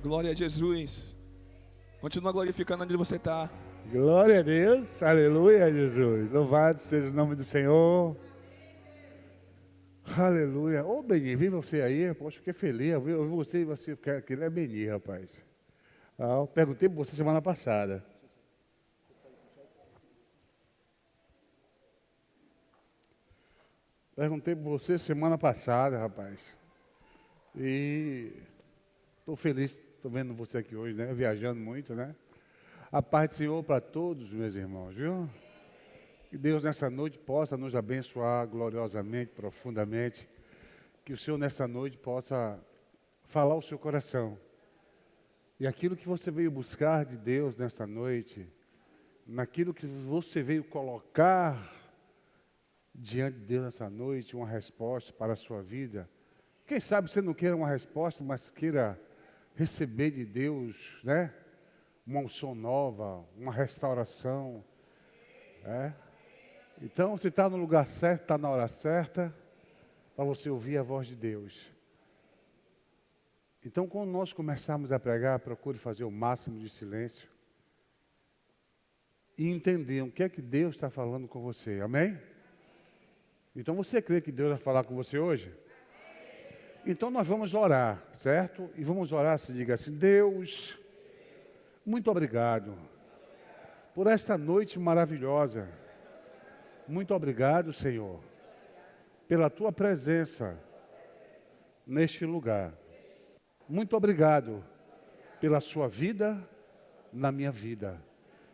Glória a Jesus. Continua glorificando onde você está. Glória a Deus, aleluia, Jesus. Louvado seja o nome do Senhor. Aleluia. Ô, Beni, vi você aí, poxa, fiquei feliz. Eu vi você que ele é Beni, rapaz. Eu perguntei para você semana passada. Perguntei para você semana passada, rapaz. E estou feliz, estou vendo você aqui hoje, né? Viajando muito, né? A paz do Senhor para todos, meus irmãos, viu? Que Deus nessa noite possa nos abençoar gloriosamente, profundamente. Que o Senhor nessa noite possa falar o seu coração. E aquilo que você veio buscar de Deus nessa noite, naquilo que você veio colocar diante de Deus nessa noite, uma resposta para a sua vida. Quem sabe você não queira uma resposta, mas queira receber de Deus, né? Uma unção nova, uma restauração. Então, você está no lugar certo, está na hora certa, para você ouvir a voz de Deus. Então, quando nós começarmos a pregar, procure fazer o máximo de silêncio e entender o que é que Deus está falando com você. Amém? Então, você crê que Deus vai falar com você hoje? Então, nós vamos orar, certo? E vamos orar, se diga assim: Deus, muito obrigado por esta noite maravilhosa. Muito obrigado, Senhor, pela Tua presença neste lugar. Muito obrigado pela Sua vida na minha vida.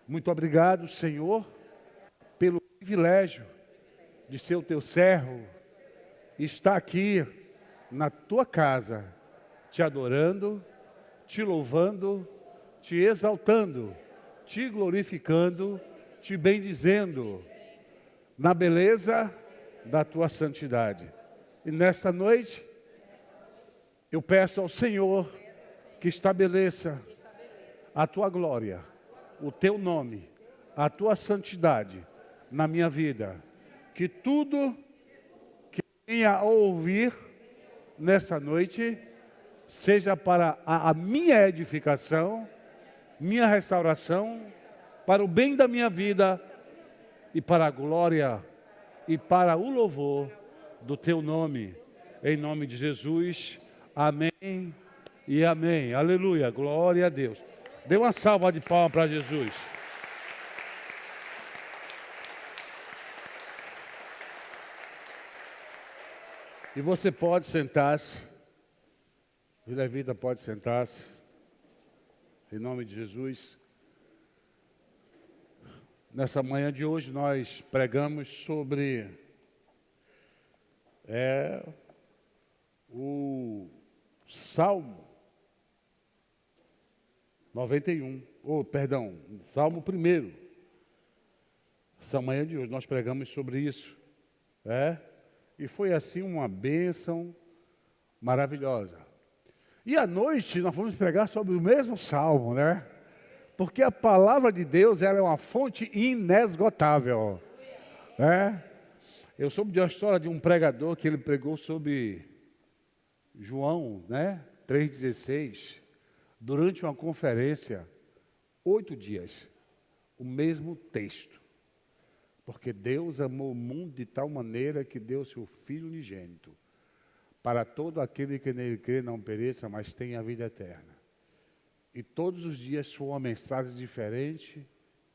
Muito obrigado, Senhor, pelo privilégio de ser o Teu servo e estar aqui na Tua casa, Te adorando, Te louvando, Te exaltando, Te glorificando, Te bendizendo, na beleza da Tua santidade. E nesta noite, eu peço ao Senhor que estabeleça a Tua glória, o Teu nome, a Tua santidade na minha vida. Que tudo que venha a ouvir nessa noite seja para a minha edificação, minha restauração, para o bem da minha vida e para a glória e para o louvor do Teu nome. Em nome de Jesus, amém e amém. Aleluia, glória a Deus. Dê uma salva de palmas para Jesus. E você pode sentar-se. Vida Vida pode sentar-se. Em nome de Jesus. Nessa manhã de hoje nós pregamos sobre o Salmo 91, Salmo 1. Essa manhã de hoje nós pregamos sobre isso, e foi assim uma bênção maravilhosa. E à noite nós vamos pregar sobre o mesmo Salmo, né? Porque a palavra de Deus, ela é uma fonte inesgotável, né? Eu soube de uma história de um pregador que ele pregou sobre João, né? 3,16, durante uma conferência, 8 dias, o mesmo texto. Porque Deus amou o mundo de tal maneira que deu seu Filho unigênito, para todo aquele que nele crê não pereça, mas tenha a vida eterna. E todos os dias foi uma mensagem diferente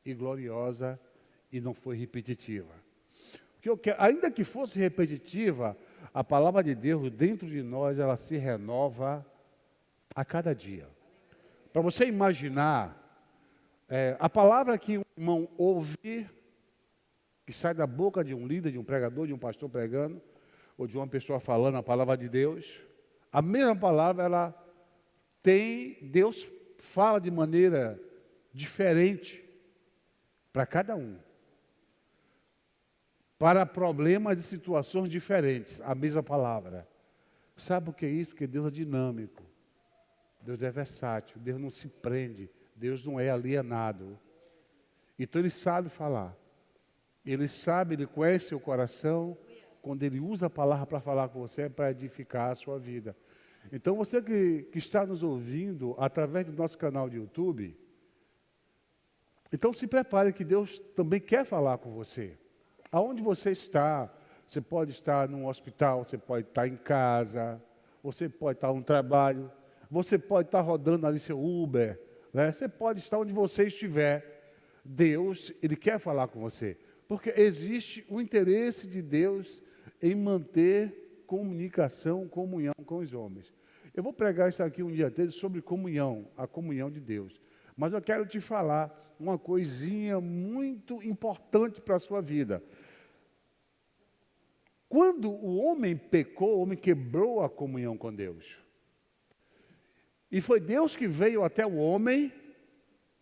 e gloriosa e não foi repetitiva. Porque ainda que fosse repetitiva, a palavra de Deus dentro de nós, ela se renova a cada dia. Para você imaginar, a palavra que um irmão ouve, que sai da boca de um líder, de um pregador, de um pastor pregando, ou de uma pessoa falando a palavra de Deus, a mesma palavra, ela tem, Deus fala de maneira diferente para cada um. Para problemas e situações diferentes, a mesma palavra. Sabe o que é isso? Porque Deus é dinâmico. Deus é versátil. Deus não se prende. Deus não é alienado. Então Ele sabe falar. Ele sabe, Ele conhece o coração. Quando Ele usa a palavra para falar com você, é para edificar a sua vida. Então, você que está nos ouvindo através do nosso canal de YouTube, então se prepare que Deus também quer falar com você. Aonde você está, você pode estar num hospital, você pode estar em casa, você pode estar no trabalho, você pode estar rodando ali seu Uber, né? Você pode estar onde você estiver. Deus, Ele quer falar com você. Porque existe o interesse de Deus em manter comunicação, comunhão com os homens. Eu vou pregar isso aqui um dia dele sobre comunhão, a comunhão de Deus. Mas eu quero te falar uma coisinha muito importante para a sua vida. Quando o homem pecou, o homem quebrou a comunhão com Deus. E foi Deus que veio até o homem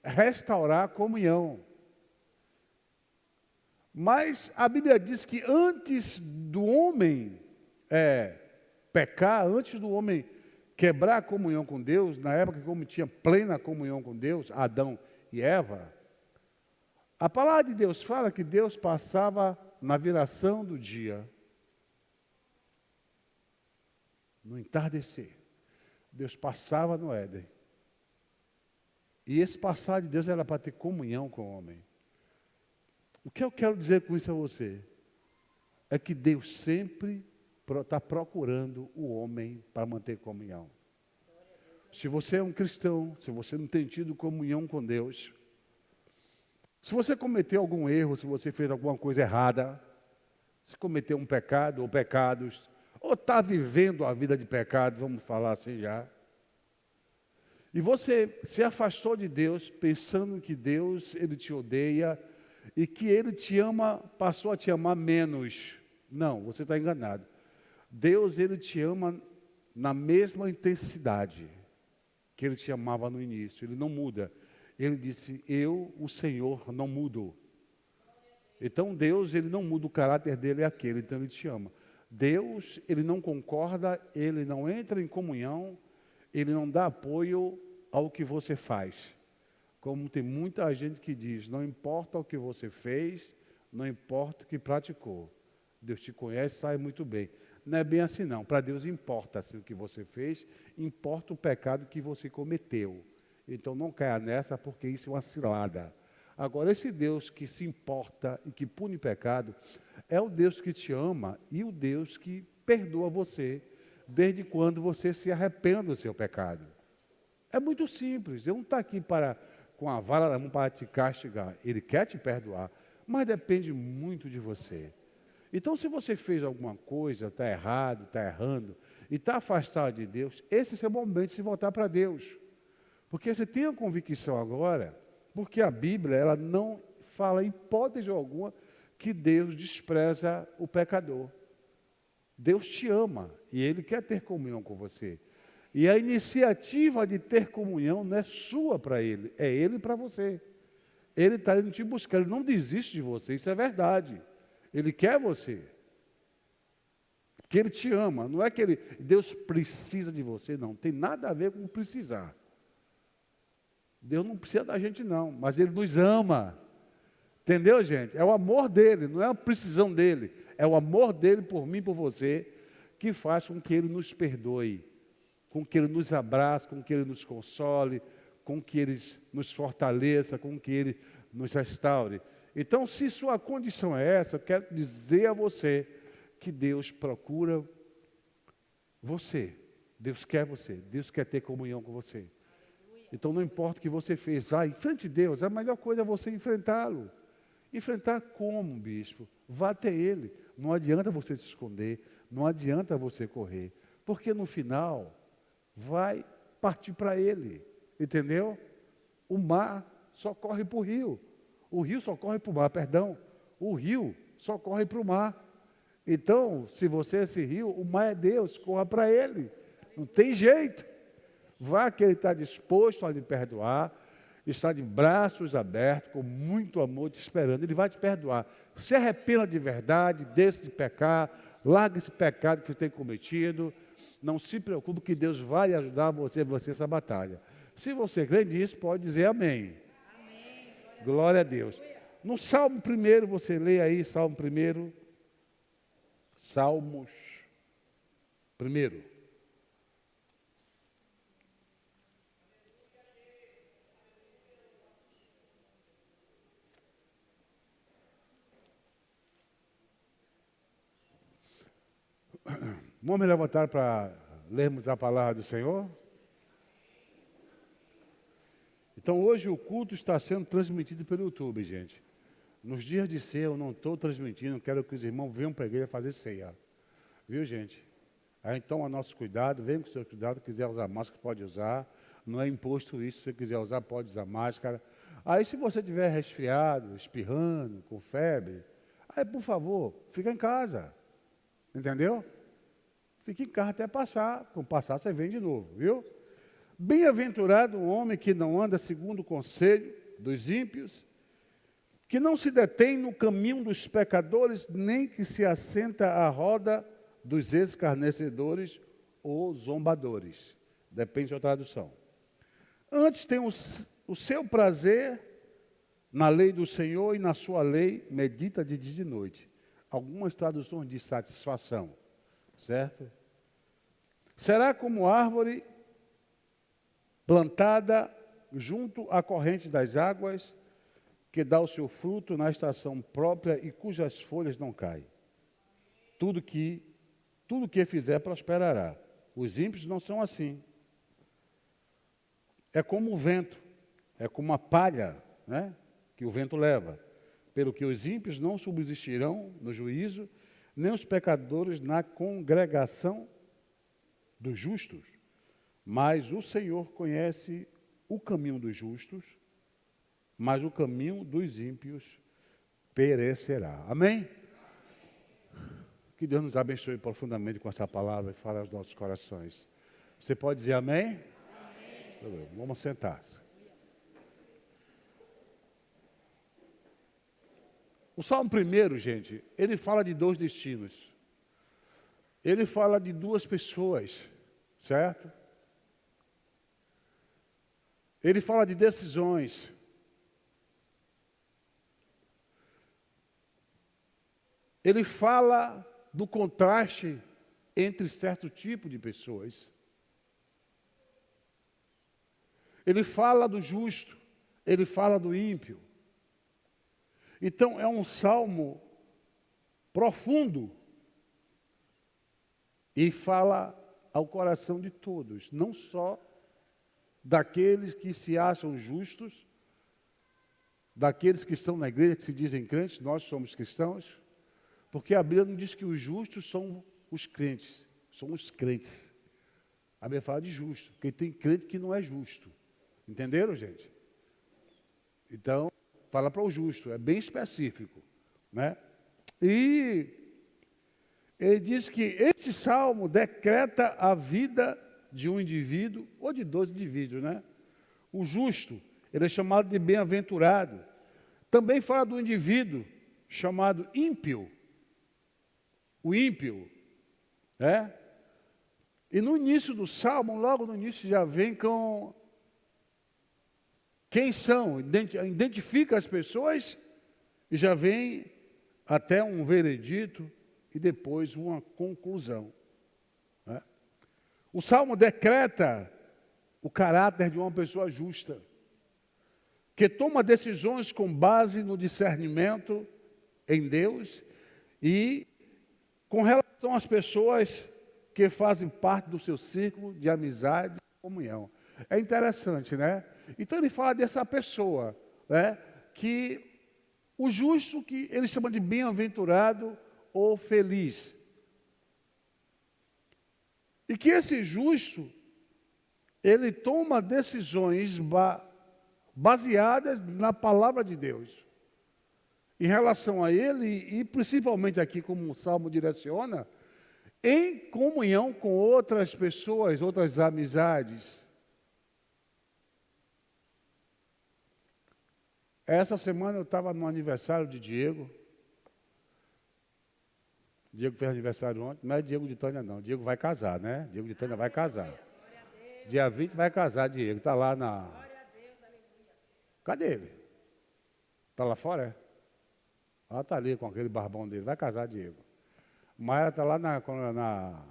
restaurar a comunhão. Mas a Bíblia diz que antes do homem pecar, antes do homem quebrar a comunhão com Deus, na época que o homem tinha plena comunhão com Deus, Adão e Eva, a palavra de Deus fala que Deus passava na viração do dia, no entardecer, Deus passava no Éden. E esse passar de Deus era para ter comunhão com o homem. O que eu quero dizer com isso a você? É que Deus sempre está procurando o homem para manter comunhão. Se você é um cristão, se você não tem tido comunhão com Deus, se você cometeu algum erro, se você fez alguma coisa errada, se cometeu um pecado ou pecados, ou está vivendo a vida de pecado, vamos falar assim já, e você se afastou de Deus pensando que Deus, Ele te odeia e que Ele te ama, passou a te amar menos. Não, você está enganado. Deus, Ele te ama na mesma intensidade que Ele te amava no início. Ele não muda. Ele disse, eu, o Senhor, não mudo. Então Deus, Ele não muda, o caráter dele é aquele, então Ele te ama. Deus, Ele não concorda, Ele não entra em comunhão, Ele não dá apoio ao que você faz. Como tem muita gente que diz, não importa o que você fez, não importa o que praticou. Deus te conhece, sabe muito bem. Não é bem assim não, para Deus importa assim, o que você fez, importa o pecado que você cometeu. Então não caia nessa, porque isso é uma cilada. Agora, esse Deus que se importa e que pune pecado, é o Deus que te ama e o Deus que perdoa você, desde quando você se arrepende do seu pecado. É muito simples, Ele não está aqui com a vara na mão para te castigar, Ele quer te perdoar, mas depende muito de você. Então, se você fez alguma coisa, está errado, está errando, e está afastado de Deus, esse é o seu momento de se voltar para Deus. Porque você tem a convicção agora, porque a Bíblia ela não fala em hipótese alguma que Deus despreza o pecador. Deus te ama e Ele quer ter comunhão com você. E a iniciativa de ter comunhão não é sua para Ele, é Ele para você. Ele está indo te buscar, Ele não desiste de você, isso é verdade. Ele quer você. Porque Ele te ama, não é que Deus precisa de você, não. Tem nada a ver com precisar. Deus não precisa da gente não, mas Ele nos ama. Entendeu, gente? É o amor dEle, não é a precisão dEle. É o amor dEle por mim e por você, que faz com que Ele nos perdoe, com que Ele nos abrace, com que Ele nos console, com que Ele nos fortaleça, com que Ele nos restaure. Então, se sua condição é essa, eu quero dizer a você que Deus procura você. Deus quer ter comunhão com você. Então, não importa o que você fez, vai em frente de Deus, a melhor coisa é você enfrentá-lo. Enfrentar como, bispo? Vá até Ele. Não adianta você se esconder, não adianta você correr, porque no final vai partir para Ele, entendeu? O mar só corre para o rio só corre para o mar, perdão, o rio só corre para o mar. Então, se você é esse rio, o mar é Deus, corra para Ele, não tem jeito. Vá que Ele está disposto a lhe perdoar, está de braços abertos, com muito amor te esperando, Ele vai te perdoar. Se arrependa de verdade, deixe de pecar, largue esse pecado que você tem cometido, não se preocupe que Deus vai ajudar você a vencer essa batalha. Se você crê nisso, pode dizer amém. Amém. Glória a Deus. No Salmo 1, você lê aí, Salmo 1, Salmos 1. Vamos me levantar para lermos a palavra do Senhor? Então, hoje o culto está sendo transmitido pelo YouTube, gente. Nos dias de ceia eu não estou transmitindo, quero que os irmãos venham para a igreja fazer ceia. Viu, gente? Aí, então, o nosso cuidado, venha com o seu cuidado, quiser usar máscara, pode usar. Não é imposto isso, se você quiser usar, pode usar máscara. Aí, se você estiver resfriado, espirrando, com febre, aí, por favor, fica em casa. Entendeu? Fique em casa até passar. Quando passar, você vem de novo, viu? Bem-aventurado o homem que não anda segundo o conselho dos ímpios, que não se detém no caminho dos pecadores, nem que se assenta à roda dos escarnecedores ou zombadores. Depende da tradução. Antes tem o seu prazer na lei do Senhor e na sua lei medita de dia e de noite. Algumas traduções de satisfação, certo? Será como árvore plantada junto à corrente das águas, que dá o seu fruto na estação própria e cujas folhas não caem. Tudo que fizer prosperará. Os ímpios não são assim. É como o vento, é como a palha, né, que o vento leva. Pelo que os ímpios não subsistirão no juízo, nem os pecadores na congregação dos justos. Mas o Senhor conhece o caminho dos justos, mas o caminho dos ímpios perecerá. Amém? Que Deus nos abençoe profundamente com essa palavra e fale aos nossos corações. Você pode dizer amém? Amém. Vamos sentar-se. O Salmo 1, gente, ele fala de 2 destinos. Ele fala de 2 pessoas, certo? Ele fala de decisões. Ele fala do contraste entre certo tipo de pessoas. Ele fala do justo, ele fala do ímpio. Então, é um salmo profundo e fala ao coração de todos, não só daqueles que se acham justos, daqueles que estão na igreja, que se dizem crentes, nós somos cristãos, porque a Bíblia não diz que os justos são os crentes, são os crentes. A Bíblia fala de justo, porque tem crente que não é justo. Entenderam, gente? Então, fala para o justo, é bem específico, né? E ele diz que esse salmo decreta a vida de um indivíduo, ou de 2 indivíduos, né? O justo, ele é chamado de bem-aventurado. Também fala do indivíduo chamado ímpio. O ímpio, né? E no início do salmo, logo no início já vem com quem são, identifica as pessoas e já vem até um veredito e depois uma conclusão. Né? O Salmo decreta o caráter de uma pessoa justa, que toma decisões com base no discernimento em Deus e com relação às pessoas que fazem parte do seu círculo de amizade e comunhão. É interessante, né? Então ele fala dessa pessoa, né, que o justo, que ele chama de bem-aventurado ou feliz. E que esse justo, ele toma decisões baseadas na palavra de Deus. Em relação a ele, e principalmente aqui como o Salmo direciona, em comunhão com outras pessoas, outras amizades. Essa semana eu estava no aniversário de Diego. Diego fez aniversário ontem, não é Diego de Tânia não, Diego vai casar, né? Diego de Tânia vai casar. Dia 20 vai casar, Diego, está lá na... Cadê ele? Está lá fora, é? Ah, está ali com aquele barbão dele, vai casar, Diego. Maiara está lá na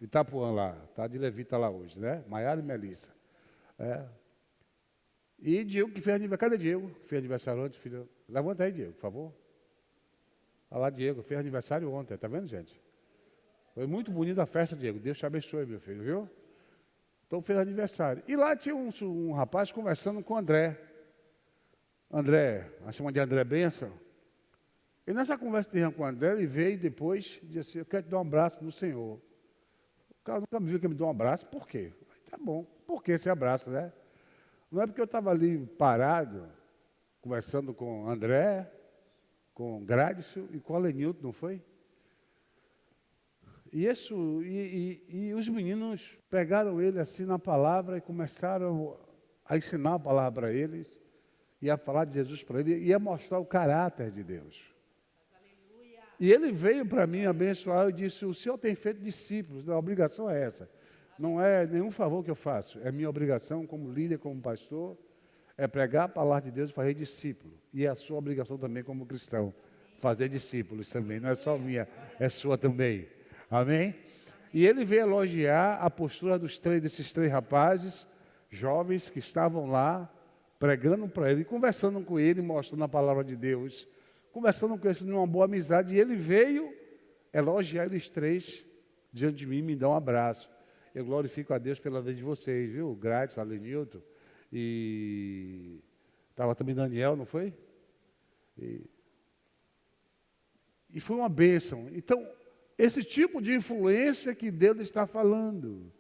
Itapuã lá, está de Levita lá hoje, né? Maiara e Melissa. É. E Diego que fez aniversário, cadê Diego? Que fez aniversário ontem, filho? Levanta aí, Diego, por favor. Olha lá, Diego, fez aniversário ontem, tá vendo, gente? Foi muito bonita a festa, Diego. Deus te abençoe, meu filho, viu? Então fez aniversário. E lá tinha um rapaz conversando com o André. André, a chama de André Benção. E nessa conversa que com o André, ele veio depois e disse assim, eu quero te dar um abraço no Senhor. O cara nunca me viu que me deu um abraço, por quê? Tá bom, por que esse abraço, né? Não é porque eu estava ali parado, conversando com o André, com o Gradson e com o Alenilton, não foi? E os meninos pegaram ele assim na palavra e começaram a ensinar a palavra para eles, e a falar de Jesus para ele, e a mostrar o caráter de Deus. Aleluia. E ele veio para mim abençoar e disse, o Senhor tem feito discípulos, a obrigação é essa. Não é nenhum favor que eu faço, é minha obrigação como líder, como pastor, é pregar a palavra de Deus e fazer discípulo. E é a sua obrigação também como cristão, fazer discípulos também, não é só minha, é sua também. Amém? E ele veio elogiar a postura desses três rapazes, jovens que estavam lá, pregando para ele, conversando com ele, mostrando a palavra de Deus, conversando com eles numa boa amizade, e ele veio elogiar eles três diante de mim, me dar um abraço. Eu glorifico a Deus pela vida de vocês, viu? Grátis, Alenilton, e estava também Daniel, não foi? E foi uma bênção. Então, esse tipo de influência que Deus está falando.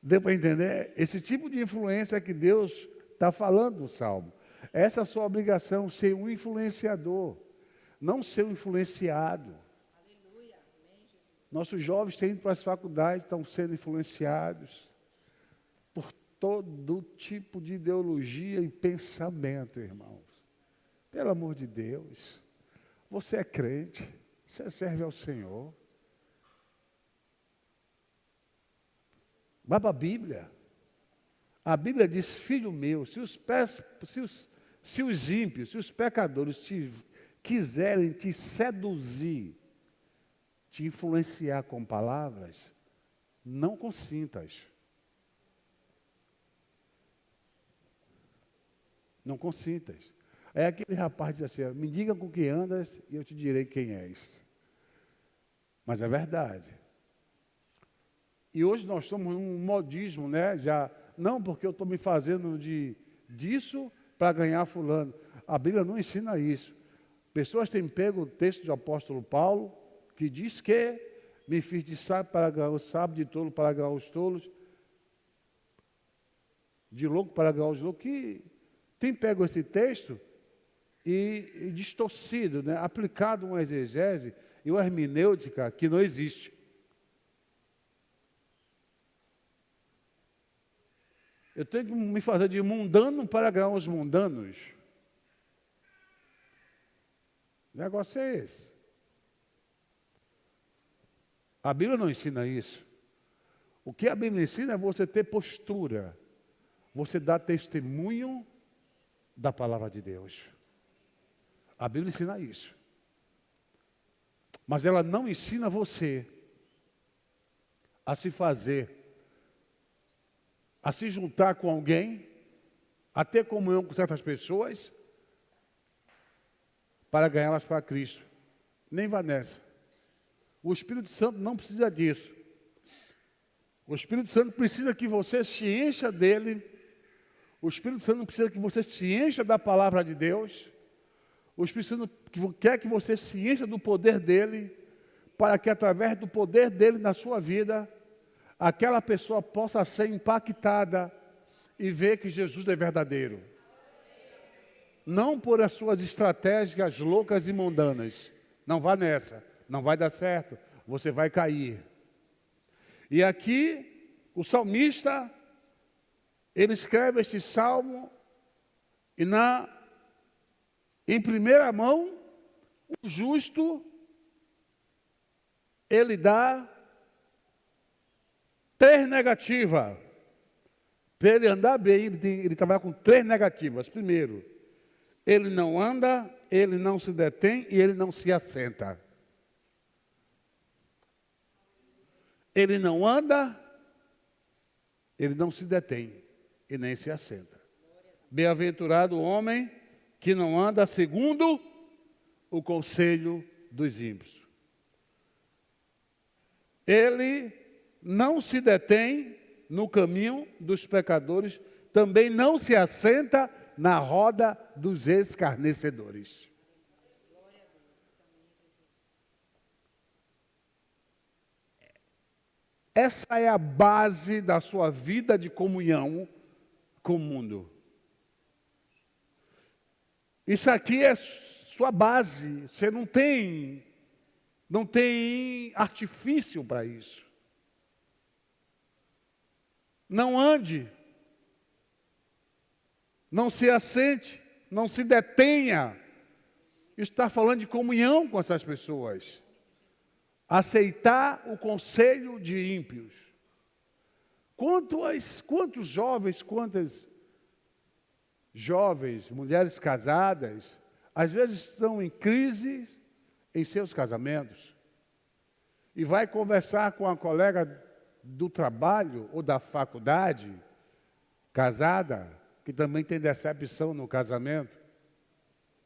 Deu para entender? Esse tipo de influência que Deus está falando no Salmo. Essa é a sua obrigação, ser um influenciador, não ser um influenciado. Aleluia. Amém, Jesus. Nossos jovens têm ido para as faculdades, estão sendo influenciados por todo tipo de ideologia e pensamento, irmãos. Pelo amor de Deus, você é crente, você serve ao Senhor. Vá para a Bíblia. A Bíblia diz, filho meu, se os ímpios, se os pecadores quiserem te seduzir, te influenciar com palavras, não consintas. Não consintas. Aí aquele rapaz diz assim, me diga com quem andas e eu te direi quem és. Mas é verdade. E hoje nós estamos num modismo, né? Já, não porque eu estou me fazendo disso para ganhar fulano. A Bíblia não ensina isso. Pessoas têm pego o texto do apóstolo Paulo, que diz que me fiz de sábio para ganhar os sábios, de tolo para ganhar os tolos, de louco para ganhar os loucos, que tem pego esse texto e distorcido, né? Aplicado uma exegese e uma hermenêutica que não existe. Eu tenho que me fazer de mundano para ganhar os mundanos. O negócio é esse. A Bíblia não ensina isso. O que a Bíblia ensina é você ter postura. Você dar testemunho da palavra de Deus. A Bíblia ensina isso. Mas ela não ensina você a se fazer, a se juntar com alguém, a ter comunhão com certas pessoas, para ganhá-las para Cristo. Nem vá nessa. O Espírito Santo não precisa disso. O Espírito Santo precisa que você se encha dele. O Espírito Santo precisa que você se encha da palavra de Deus. O Espírito Santo quer que você se encha do poder dele, para que através do poder dele na sua vida, aquela pessoa possa ser impactada e ver que Jesus é verdadeiro. Não por as suas estratégias loucas e mundanas. Não vá nessa, não vai dar certo, você vai cair. E aqui, o salmista, ele escreve este salmo e em primeira mão, o justo, ele dá 3 negativas. Para ele andar bem, ele trabalha com 3 negativas. Primeiro, ele não anda, ele não se detém e ele não se assenta. Ele não anda, ele não se detém e nem se assenta. Bem-aventurado o homem que não anda segundo o conselho dos ímpios. Ele não se detém no caminho dos pecadores, também não se assenta na roda dos escarnecedores. Essa é a base da sua vida de comunhão com o mundo. Isso aqui é sua base. Você não tem artifício para isso. Não ande. Não se assente. Não se detenha. Está falando de comunhão com essas pessoas. Aceitar o conselho de ímpios. Quantos jovens, quantas jovens, mulheres casadas, às vezes estão em crise em seus casamentos e vai conversar com a colega do trabalho ou da faculdade, casada, que também tem decepção no casamento,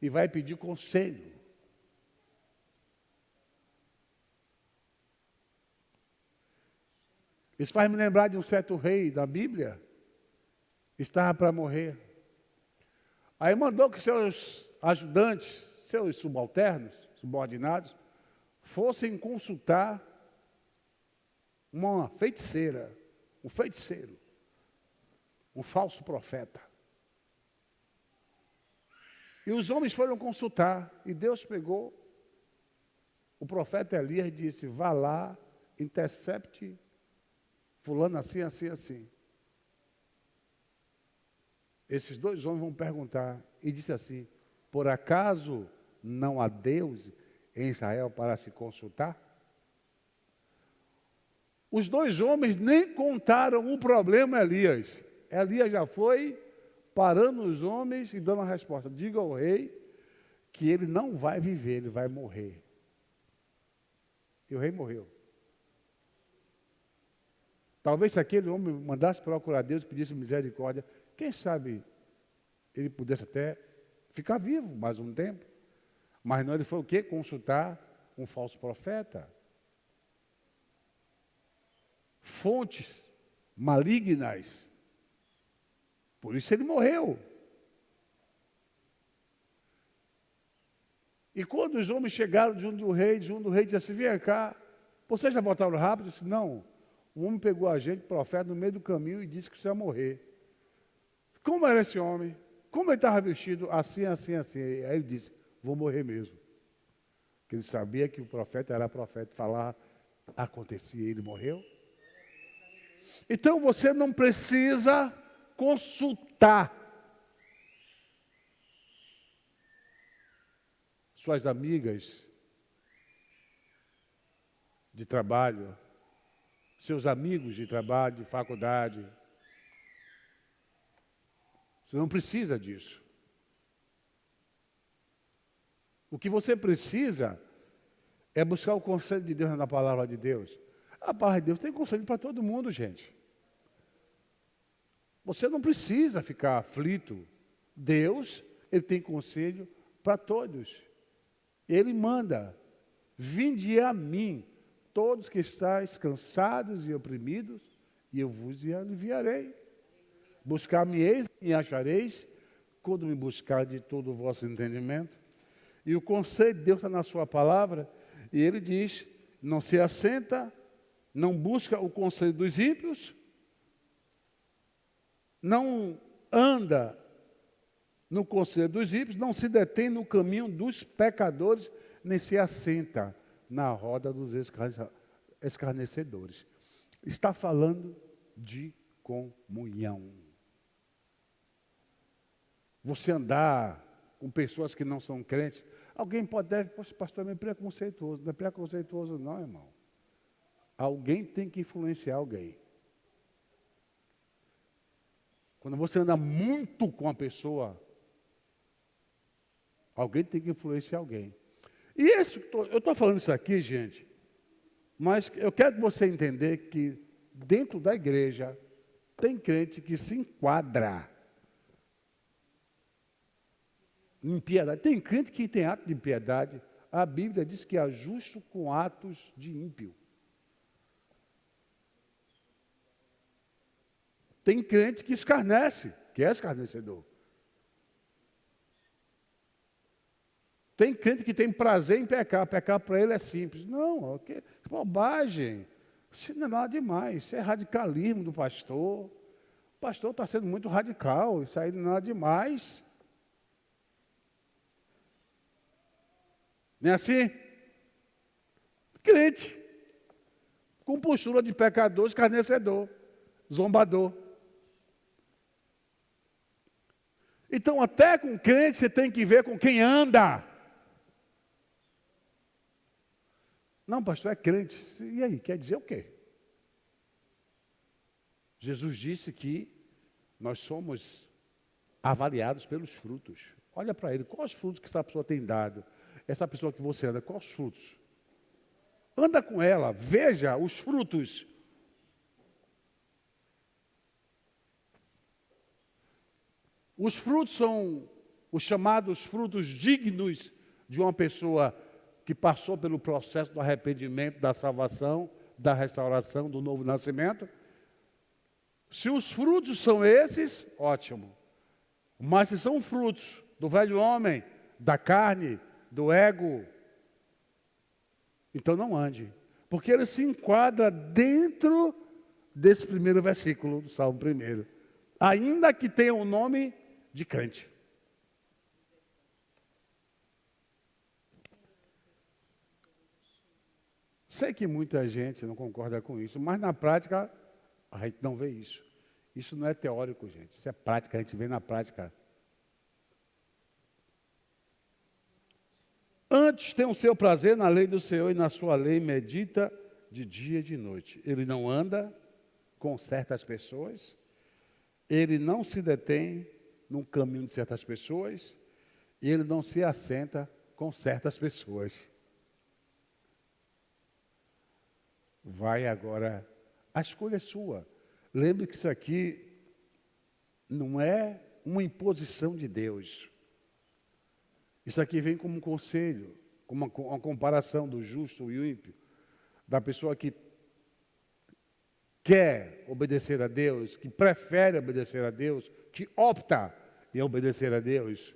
e vai pedir conselho. Isso faz me lembrar de um certo rei da Bíblia, estava para morrer. Aí mandou que seus ajudantes, seus subalternos, subordinados, fossem consultar uma feiticeira, um feiticeiro, um falso profeta. E os homens foram consultar, e Deus pegou o profeta Elias e disse: vá lá, intercepte fulano assim, assim, assim. Esses dois homens vão perguntar, e disse assim: por acaso não há Deus em Israel para se consultar? Os dois homens nem contaram o problema a Elias. Elias já foi parando os homens e dando a resposta: diga ao rei que ele não vai viver, ele vai morrer. E o rei morreu. Talvez se aquele homem mandasse procurar Deus e pedisse misericórdia, quem sabe ele pudesse até ficar vivo mais um tempo. Mas não, ele foi o quê? Consultar um falso profeta. Fontes malignas. Por isso ele morreu. E quando os homens chegaram junto do rei disse assim: vem cá, vocês já voltaram rápido? Eu disse: não. O homem pegou a gente, profeta, no meio do caminho e disse que você ia morrer. Como era esse homem? Como ele estava vestido? Assim, assim, assim. Aí ele disse: vou morrer mesmo. Porque ele sabia que o profeta era profeta. Falar acontecia, ele morreu. Então você não precisa consultar suas amigas de trabalho, seus amigos de trabalho, de faculdade. Você não precisa disso. O que você precisa é buscar o conselho de Deus na palavra de Deus. A palavra de Deus tem conselho para todo mundo, gente. Você não precisa ficar aflito. Deus, Ele tem conselho para todos. Ele manda: vinde a mim, todos que estáis cansados e oprimidos, e eu vos aliviarei. Buscar-me-eis e achareis, quando me buscar de todo o vosso entendimento. E o conselho de Deus está na sua palavra, e ele diz: não se assenta, não busca o conselho dos ímpios, não anda no conselho dos ímpios, não se detém no caminho dos pecadores, nem se assenta na roda dos escarnecedores. Está falando de comunhão. Você andar com pessoas que não são crentes, alguém pode dizer: poxa, pastor, é preconceituoso. Não é preconceituoso não, irmão. Alguém tem que influenciar alguém. Quando você anda muito com a pessoa, alguém tem que influenciar alguém. E eu estou falando isso aqui, gente, mas eu quero que você entenda que dentro da igreja tem crente que se enquadra em impiedade. Tem crente que tem ato de impiedade. A Bíblia diz que é justo com atos de ímpio. Tem crente que escarnece, que é escarnecedor. Tem crente que tem prazer em pecar. Pecar para ele é simples. Não, que bobagem. Isso não é nada demais. Isso é radicalismo do pastor. O pastor está sendo muito radical. Isso aí não é nada demais. Não é assim? Crente. Com postura de pecador, escarnecedor, zombador. Então, até com crente, você tem que ver com quem anda. Não, pastor, é crente. E aí, quer dizer o quê? Jesus disse que nós somos avaliados pelos frutos. Olha para ele, quais frutos que essa pessoa tem dado? Essa pessoa que você anda, quais frutos? Anda com ela, veja os frutos. Os frutos são os chamados frutos dignos de uma pessoa que passou pelo processo do arrependimento, da salvação, da restauração, do novo nascimento. Se os frutos são esses, ótimo. Mas se são frutos do velho homem, da carne, do ego, então não ande. Porque ele se enquadra dentro desse primeiro versículo do Salmo 1. Ainda que tenha o nome de crente. Sei que muita gente não concorda com isso, mas na prática a gente não vê isso. Isso não é teórico, gente. Isso é prática, a gente vê na prática. Antes tem o seu prazer na lei do Senhor e na sua lei medita de dia e de noite. Ele não anda com certas pessoas, ele não se detém no caminho de certas pessoas, e ele não se assenta com certas pessoas. Vai agora, a escolha é sua. Lembre que isso aqui não é uma imposição de Deus. Isso aqui vem como um conselho, como uma comparação do justo e o ímpio, da pessoa que quer obedecer a Deus, que prefere obedecer a Deus, que opta em obedecer a Deus,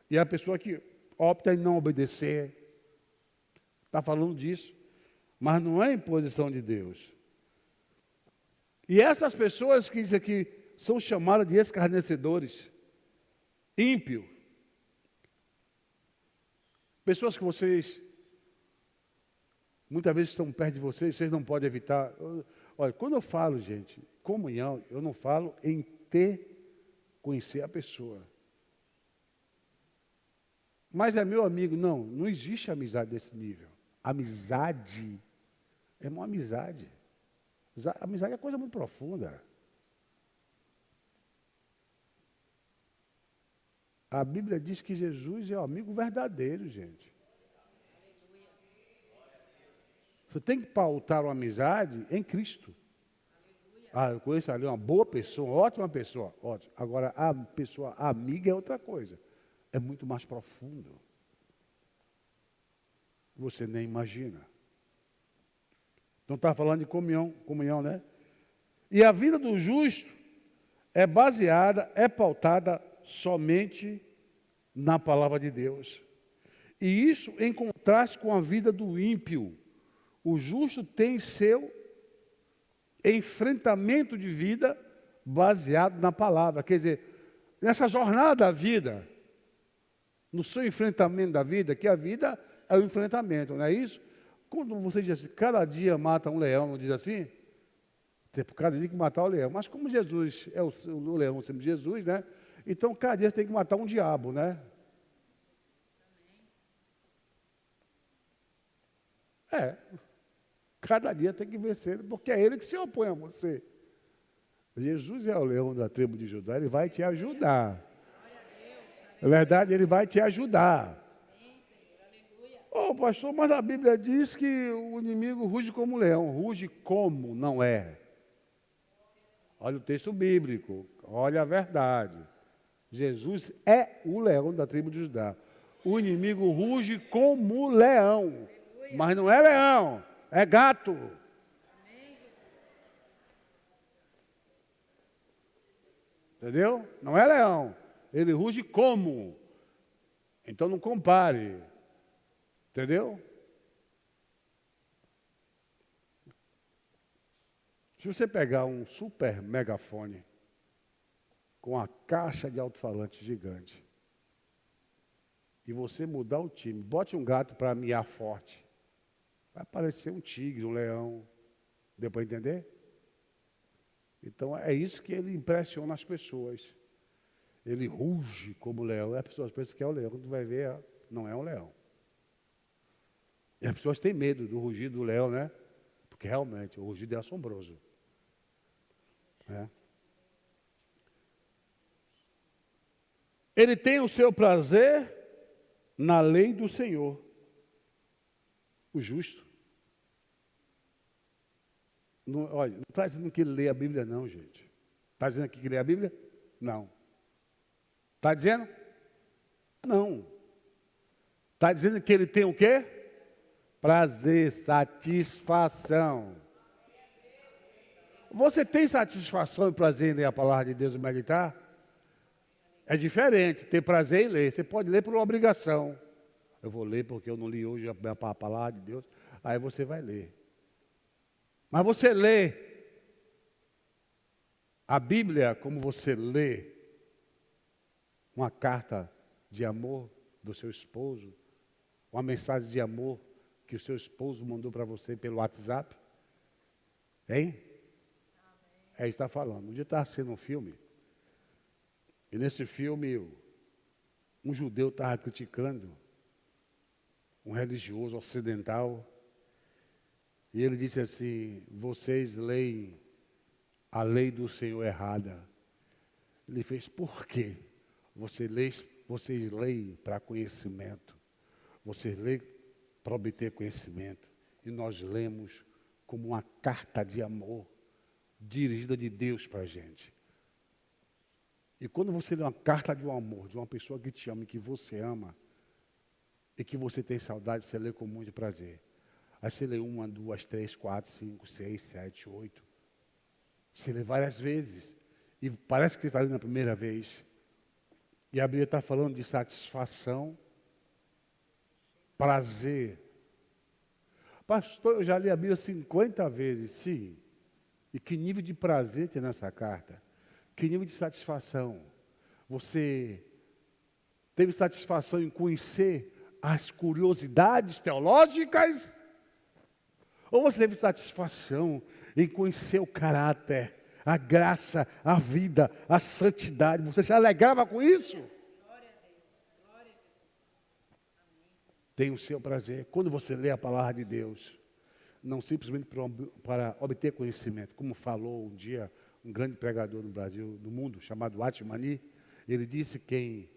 e a pessoa que opta em não obedecer. Está falando disso, mas não é imposição de Deus. E essas pessoas que dizem aqui são chamadas de escarnecedores, ímpio. Pessoas que vocês, muitas vezes estão perto de vocês, vocês não podem evitar. Olha, quando eu falo, gente, comunhão, eu não falo em conhecer a pessoa. Mas é meu amigo. Não existe amizade desse nível. Amizade é uma amizade. Amizade é coisa muito profunda. A Bíblia diz que Jesus é o amigo verdadeiro, gente. Você tem que pautar uma amizade em Cristo. Eu conheço ali uma boa pessoa, ótima pessoa, ótimo. Agora, a pessoa amiga é outra coisa. É muito mais profundo. Você nem imagina. Então está falando de comunhão, né? E a vida do justo é baseada, é pautada somente na palavra de Deus. E isso em contraste com a vida do ímpio. O justo tem seu enfrentamento de vida baseado na palavra. Quer dizer, nessa jornada da vida, no seu enfrentamento da vida, que a vida é o enfrentamento, não é isso? Quando você diz assim, cada dia mata um leão, não diz assim? Cada dia tem que matar o leão. Mas como Jesus é o leão, sempre Jesus, né? Então, cada dia tem que matar um diabo, né? Cada dia tem que vencer, porque é ele que se opõe a você. Jesus é o leão da tribo de Judá, ele vai te ajudar. É verdade, ele vai te ajudar. Pastor, mas a Bíblia diz que o inimigo ruge como leão. Ruge como não é. Olha o texto bíblico, olha a verdade. Jesus é o leão da tribo de Judá. O inimigo ruge como leão, mas não é leão, é gato. Entendeu? Não é leão. Ele ruge como? Então não compare. Entendeu? Se você pegar um super megafone com a caixa de alto-falante gigante e você mudar o time, bote um gato para miar forte, vai aparecer um tigre, um leão. Deu para entender? Então é isso que ele impressiona as pessoas. Ele ruge como leão. E as pessoas pensam que é o leão. Quando tu vai ver, não é um leão. E as pessoas têm medo do rugido do leão, né? Porque realmente o rugido é assombroso. É. Ele tem o seu prazer na lei do Senhor, o justo. Não, olha, não está dizendo que ele lê a Bíblia, não, gente. Está dizendo aqui que lê a Bíblia? Não. Está dizendo? Não. Está dizendo que ele tem o quê? Prazer, satisfação. Você tem satisfação e prazer em ler a palavra de Deus e meditar? É diferente ter prazer em ler. Você pode ler por obrigação. Eu vou ler porque eu não li hoje a palavra de Deus. Aí você vai ler. Mas você lê a Bíblia como você lê uma carta de amor do seu esposo, uma mensagem de amor que o seu esposo mandou para você pelo WhatsApp? Hein? É isso que está falando. Um dia estava assistindo um filme, e nesse filme um judeu estava criticando um religioso ocidental, e ele disse assim: vocês leem a lei do Senhor errada. Ele fez: por quê? Vocês leem para conhecimento, vocês leem para obter conhecimento, e nós lemos como uma carta de amor dirigida de Deus para a gente. E quando você lê uma carta de um amor, de uma pessoa que te ama e que você ama, e que você tem saudade, você lê com muito prazer. Aí você lê 1, 2, 3, 4, 5, 6, 7, 8. Você lê várias vezes. E parece que está lendo a primeira vez. E a Bíblia está falando de satisfação, prazer. Pastor, eu já li a Bíblia 50 vezes, sim. E que nível de prazer tem nessa carta? Que nível de satisfação? Você teve satisfação em conhecer as curiosidades teológicas? Ou você teve satisfação em conhecer o caráter, a graça, a vida, a santidade? Você se alegrava com isso? Glória a Deus. Glória a Jesus. Amém. Tem o seu prazer quando você lê a palavra de Deus. Não simplesmente para obter conhecimento. Como falou um dia um grande pregador no Brasil, no mundo, chamado Atmani, ele disse: quem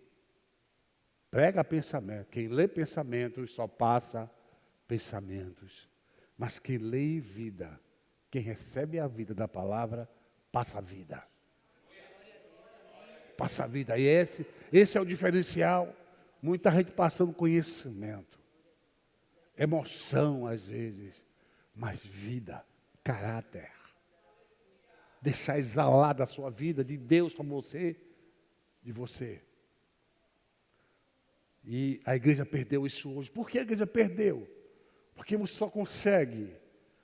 prega pensamento, quem lê pensamentos só passa pensamentos. Mas quem lê vida, quem recebe a vida da palavra, passa a vida. Passa a vida. E esse é o diferencial. Muita gente passando conhecimento, emoção às vezes, mas vida, caráter. Deixar exalar da sua vida, de Deus para você, de você. E a igreja perdeu isso hoje. Por que a igreja perdeu? Porque você só consegue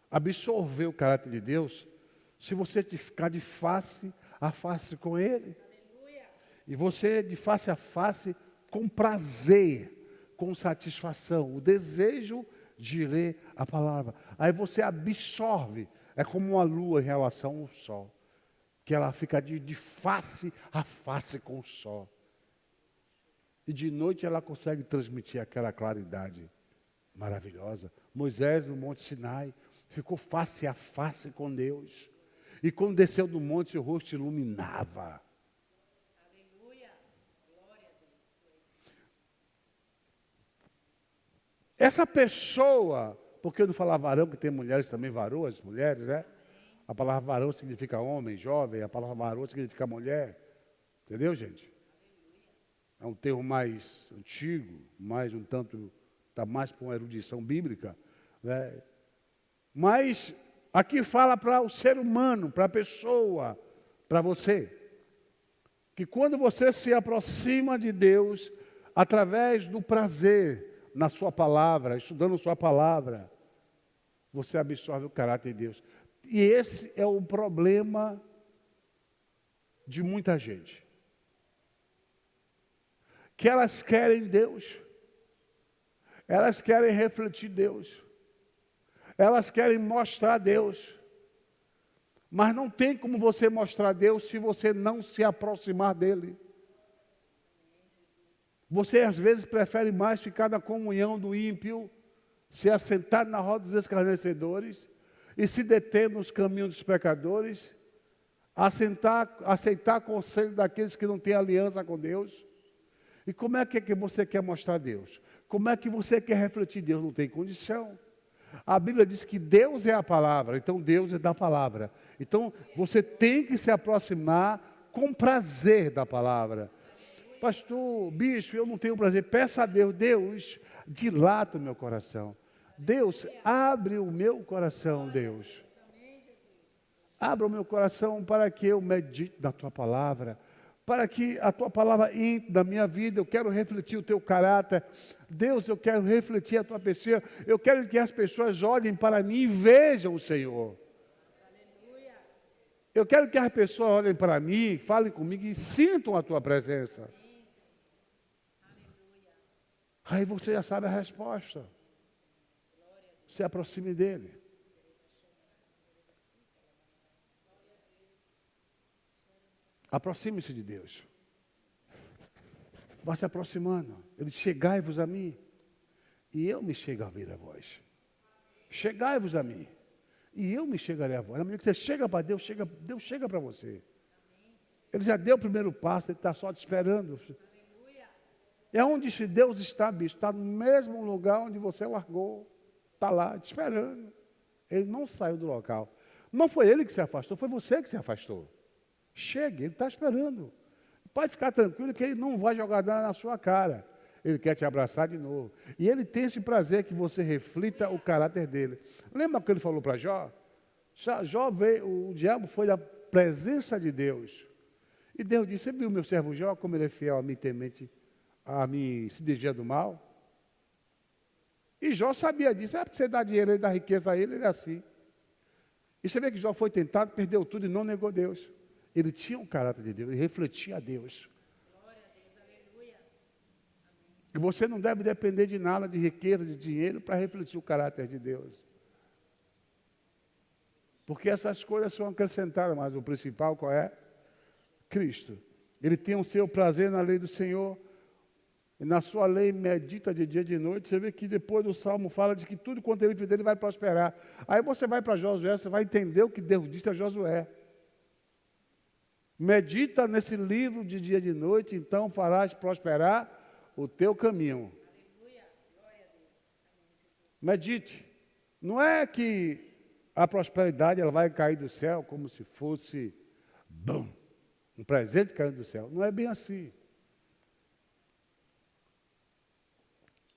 absorver o caráter de Deus se você ficar de face a face com Ele. Aleluia. E você de face a face com prazer, com satisfação, o desejo de ler a palavra. Aí você absorve, é como uma lua em relação ao sol, que ela fica de face a face com o sol. E de noite ela consegue transmitir aquela claridade maravilhosa. Moisés no Monte Sinai ficou face a face com Deus. E quando desceu do monte, seu rosto iluminava. Aleluia. Glória a Deus. Essa pessoa, porque eu não falar varão, que tem mulheres também, varoas, mulheres, né? A palavra varão significa homem, jovem, a palavra varão significa mulher. Entendeu, gente? É um termo mais antigo, mais um tanto, está mais para uma erudição bíblica, né? Mas aqui fala para o ser humano, para a pessoa, para você. que quando você se aproxima de Deus, através do prazer na sua palavra, estudando sua palavra, você absorve o caráter de Deus. E esse é o problema de muita gente. Que elas querem Deus, elas querem refletir Deus, elas querem mostrar Deus, mas não tem como você mostrar Deus se você não se aproximar dEle. Você às vezes prefere mais ficar na comunhão do ímpio, se assentar na roda dos escarnecedores e se deter nos caminhos dos pecadores, aceitar conselho daqueles que não têm aliança com Deus. E como é que você quer mostrar Deus? Como é que você quer refletir Deus? Não tem condição. A Bíblia diz que Deus é a palavra, então Deus é da palavra. Então você tem que se aproximar com prazer da palavra. Pastor, bispo, eu não tenho prazer. Peça a Deus, Deus, dilata o meu coração. Deus, abre o meu coração, Deus. Abra o meu coração para que eu medite na tua palavra, para que a tua palavra entre na minha vida. Eu quero refletir o teu caráter. Deus, eu quero refletir a tua pessoa. Eu quero que as pessoas olhem para mim e vejam o Senhor. Eu quero que as pessoas olhem para mim, falem comigo e sintam a tua presença. Aí você já sabe a resposta. Se aproxime dele. Aproxime-se de Deus. Vá se aproximando. Ele diz, chegai-vos a mim, e eu me chegarei a vós. Chegai-vos a mim, e eu me chegarei a vós. Na medida que você chega para Deus, Deus chega para você. Ele já deu o primeiro passo, ele está só te esperando. É onde Deus está, bicho. Está no mesmo lugar onde você largou. Está lá, te esperando. Ele não saiu do local. Não foi ele que se afastou, foi você que se afastou. Chegue, ele está esperando. Pode ficar tranquilo que ele não vai jogar nada na sua cara. Ele quer te abraçar de novo. E ele tem esse prazer que você reflita o caráter dele. Lembra o que ele falou para Jó? Jó veio, o diabo foi da presença de Deus. E Deus disse, você viu meu servo Jó, como ele é fiel a mim, temente, a mim se desvia do mal? E Jó sabia disso. Porque você dá dinheiro, ele dá riqueza a ele é assim. E você vê que Jó foi tentado, perdeu tudo e não negou Deus. Ele tinha o caráter de Deus, ele refletia a Deus. E você não deve depender de nada, de riqueza, de dinheiro, para refletir o caráter de Deus. Porque essas coisas são acrescentadas, mas o principal qual é? Cristo. Ele tem o seu prazer na lei do Senhor, e na sua lei medita de dia e de noite. Você vê que depois do Salmo fala de que tudo quanto ele fizer, ele vai prosperar. Aí você vai para Josué, você vai entender o que Deus disse a Josué. Medita nesse livro de dia e de noite, então farás prosperar o teu caminho. Medite. Não é que a prosperidade ela vai cair do céu como se fosse um presente caindo do céu. Não é bem assim.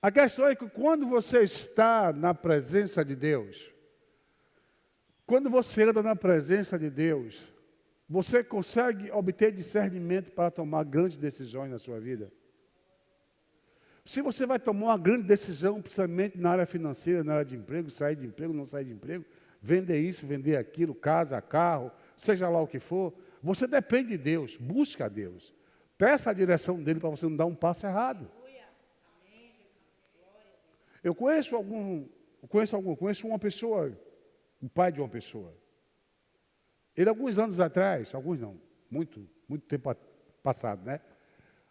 A questão é que quando você está na presença de Deus, quando você anda na presença de Deus, você consegue obter discernimento para tomar grandes decisões na sua vida. Se você vai tomar uma grande decisão, principalmente na área financeira, na área de emprego, sair de emprego, não sair de emprego, vender isso, vender aquilo, casa, carro, seja lá o que for, você depende de Deus, busca a Deus. Peça a direção dele para você não dar um passo errado. Eu conheço uma pessoa, o pai de uma pessoa. Ele, alguns anos atrás, alguns não, muito tempo passado, né?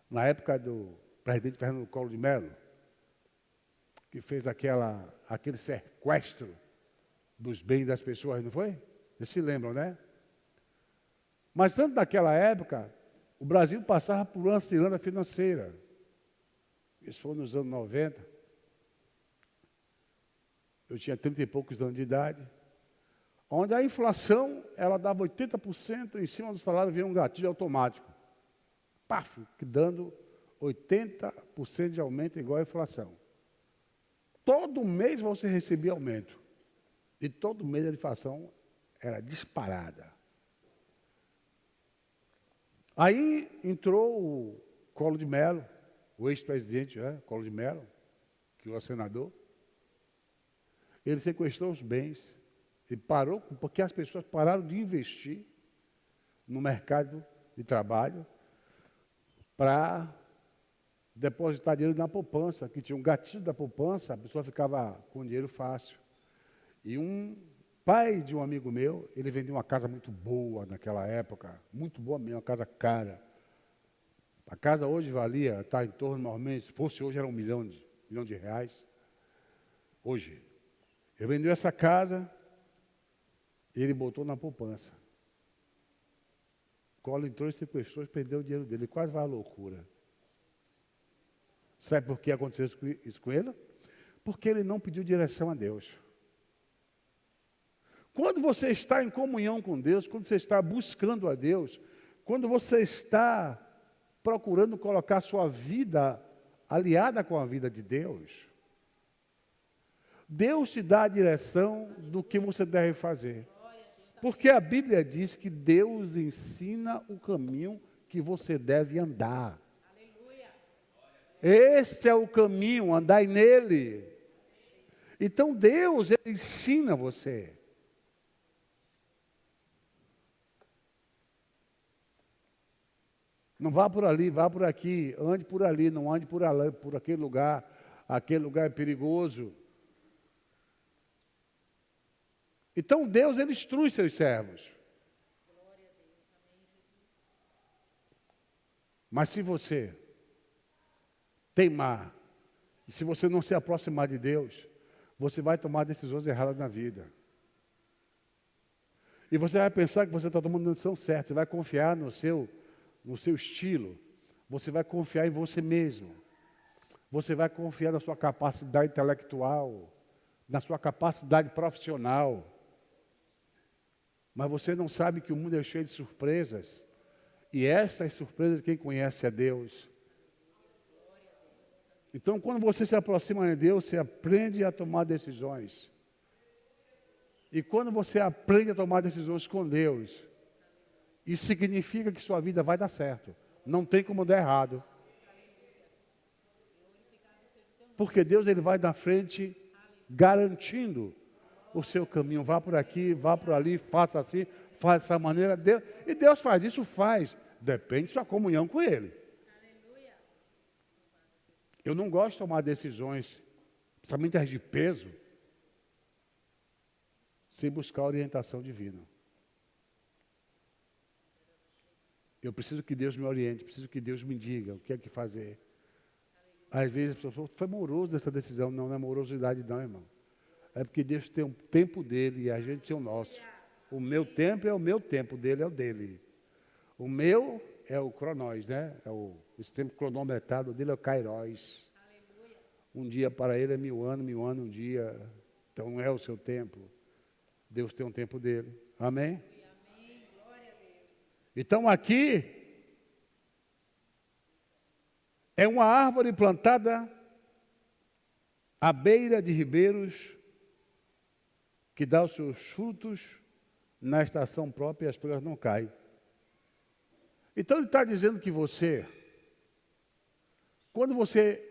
Na época do presidente Fernando Collor de Mello, que fez aquele sequestro dos bens das pessoas, não foi? Vocês se lembram, né? Mas tanto naquela época, o Brasil passava por uma ciranda financeira. Isso foi nos anos 90. Eu tinha 30 e poucos anos de idade. Onde a inflação, ela dava 80%, em cima do salário vinha um gatilho automático. Paf, dando 80% de aumento igual à inflação. Todo mês você recebia aumento. E todo mês a inflação era disparada. Aí entrou o Collor de Mello, o ex-presidente, Collor de Mello, que é o senador. Ele sequestrou os bens. Ele parou, porque as pessoas pararam de investir no mercado de trabalho para depositar dinheiro na poupança, que tinha um gatilho da poupança, a pessoa ficava com dinheiro fácil. E um pai de um amigo meu, ele vendeu uma casa muito boa naquela época, muito boa mesmo, uma casa cara. A casa hoje valia, está em torno, normalmente, se fosse hoje era milhão de reais. Hoje. Ele vendeu essa casa, ele botou na poupança. Collor entrou e sequestrou e perdeu o dinheiro dele. Ele quase vai à loucura. Sabe por que aconteceu isso com ele? Porque ele não pediu direção a Deus. Quando você está em comunhão com Deus, quando você está buscando a Deus, quando você está procurando colocar sua vida aliada com a vida de Deus, Deus te dá a direção do que você deve fazer. Porque a Bíblia diz que Deus ensina o caminho que você deve andar. Este é o caminho, andai nele. Então Deus, ele ensina você. Não vá por ali, vá por aqui, ande por ali, não ande por ali, por aquele lugar é perigoso. Então Deus, ele instrui seus servos. Mas se você teimar, e se você não se aproximar de Deus, você vai tomar decisões erradas na vida. E você vai pensar que você está tomando a decisão certa, você vai confiar no seu estilo, você vai confiar em você mesmo, você vai confiar na sua capacidade intelectual, na sua capacidade profissional. Mas você não sabe que o mundo é cheio de surpresas, e essas surpresas quem conhece é Deus. Então, quando você se aproxima de Deus, você aprende a tomar decisões. E quando você aprende a tomar decisões com Deus, isso significa que sua vida vai dar certo. Não tem como dar errado. Porque Deus, ele vai na frente, garantindo o seu caminho. Vá por aqui, vá por ali, faça assim, faça dessa maneira. E Deus faz isso, faz. Depende de sua comunhão com Ele. Eu não gosto de tomar decisões, principalmente as de peso, sem buscar orientação divina. Eu preciso que Deus me oriente, preciso que Deus me diga o que é que fazer. Às vezes a pessoa fala, foi moroso dessa decisão. Não, não é morosidade não, irmão. É porque Deus tem um tempo dele e a gente tem o nosso. O meu tempo é o meu tempo, o dele é o dele. O meu é o cronós, né? Esse tempo cronometrado, o dele é o kairos. Um dia para ele é 1000 anos um dia. Então não é o seu tempo. Deus tem um tempo dele. Amém? Então aqui é uma árvore plantada à beira de ribeiros que dá os seus frutos na estação própria e as folhas não caem. Então ele está dizendo que quando você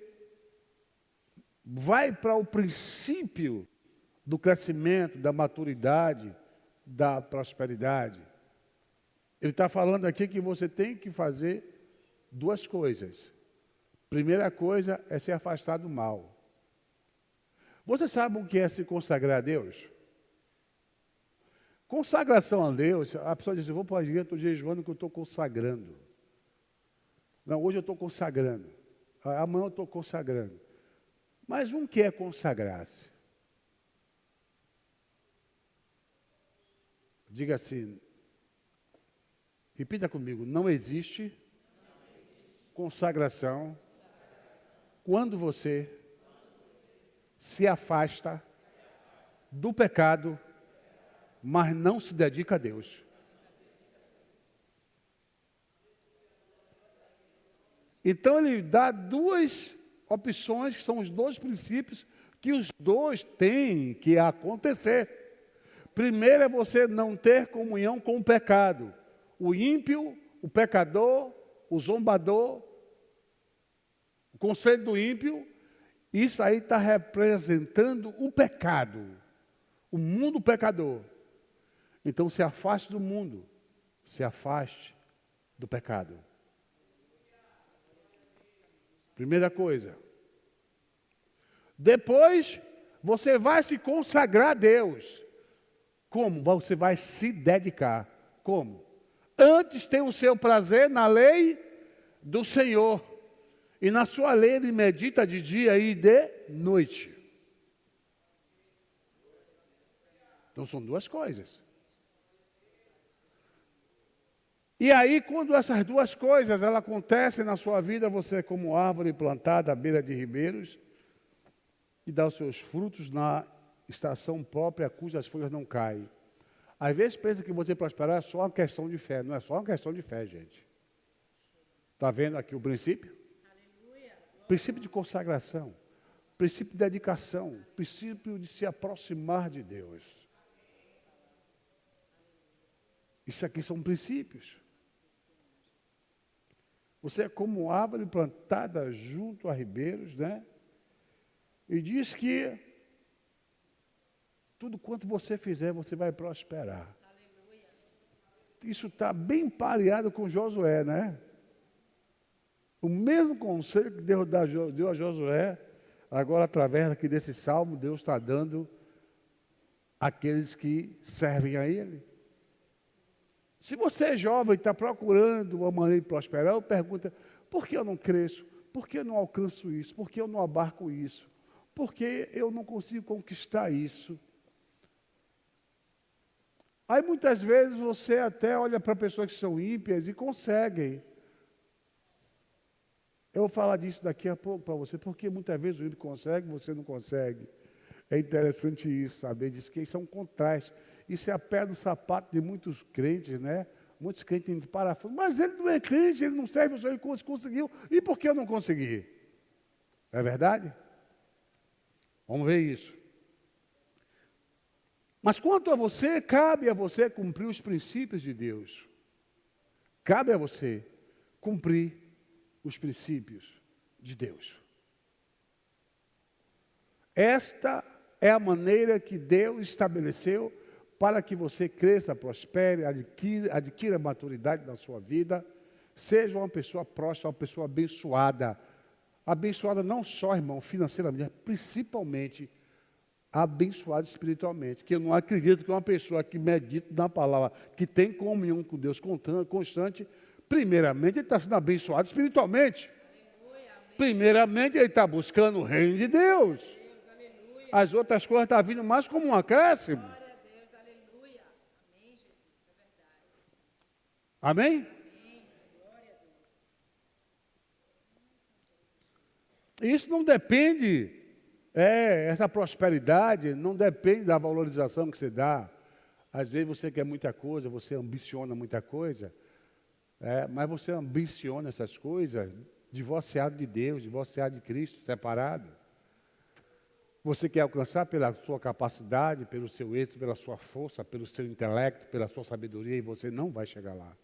vai para o princípio do crescimento, da maturidade, da prosperidade, ele está falando aqui que você tem que fazer duas coisas. Primeira coisa é se afastar do mal. Você sabe o que é se consagrar a Deus? Consagração a Deus, a pessoa diz, eu vou para a igreja, estou jejuando que eu estou consagrando. Não, hoje eu estou consagrando. Amanhã eu estou consagrando. Mas o que é consagrar-se? Diga assim, repita comigo, não existe consagração quando você se afasta do pecado, mas não se dedica a Deus. Então ele dá duas opções, que são os dois princípios, que os dois têm que acontecer. Primeiro é você não ter comunhão com o pecado. O ímpio o pecador, o zombador, o conselho do ímpio, isso aí está representando o pecado, o mundo pecador. Então se afaste do mundo, se afaste do pecado. Primeira coisa. Depois, você vai se consagrar a Deus. Como? Você vai se dedicar. Como? Antes tem o seu prazer na lei do Senhor. E na sua lei ele medita de dia e de noite. Então são duas coisas. E aí, quando essas duas coisas elas acontecem na sua vida, você é como árvore plantada à beira de ribeiros, e dá os seus frutos na estação própria, cujas folhas não caem. Às vezes pensa que você prosperar é só uma questão de fé. Não é só uma questão de fé, gente. Está vendo aqui o princípio? Princípio de consagração, princípio de dedicação, princípio de se aproximar de Deus. Isso aqui são princípios. Você é como árvore plantada junto a ribeiros, né? E diz que tudo quanto você fizer, você vai prosperar. Isso está bem pareado com Josué, né? O mesmo conselho que Deus deu a Josué, agora através aqui desse salmo, Deus está dando àqueles que servem a Ele. Se você é jovem e está procurando uma maneira de prosperar, eu pergunto, por que eu não cresço? Por que eu não alcanço isso? Por que eu não abarco isso? Por que eu não consigo conquistar isso? Aí muitas vezes você até olha para pessoas que são ímpias e conseguem. Eu vou falar disso daqui a pouco para você, porque muitas vezes o ímpio consegue, você não consegue. É interessante isso, saber disso, que isso é um contraste. Isso é a pedra do sapato de muitos crentes, né? Muitos crentes têm parafuso. Mas ele não é crente, ele não serve, o Senhor conseguiu. E por que eu não consegui? É verdade? Vamos ver isso. Mas quanto a você, cabe a você cumprir os princípios de Deus. Cabe a você cumprir os princípios de Deus. Esta é a maneira que Deus estabeleceu para que você cresça, prospere, adquira maturidade na sua vida, seja uma pessoa próspera, uma pessoa abençoada. Abençoada não só, irmão, financeiramente, principalmente abençoada espiritualmente. Que eu não acredito que uma pessoa que medita na palavra, que tem comunhão com Deus constante, primeiramente ele está sendo abençoado espiritualmente. Primeiramente ele está buscando o reino de Deus. As outras coisas estão vindo mais como um acréscimo. Amém? Isso não depende, essa prosperidade não depende da valorização que você dá. Às vezes você quer muita coisa, você ambiciona muita coisa, mas você ambiciona essas coisas divorciado de Deus, divorciado de Cristo, separado. Você quer alcançar pela sua capacidade, pelo seu êxito, pela sua força, pelo seu intelecto, pela sua sabedoria, e você não vai chegar lá.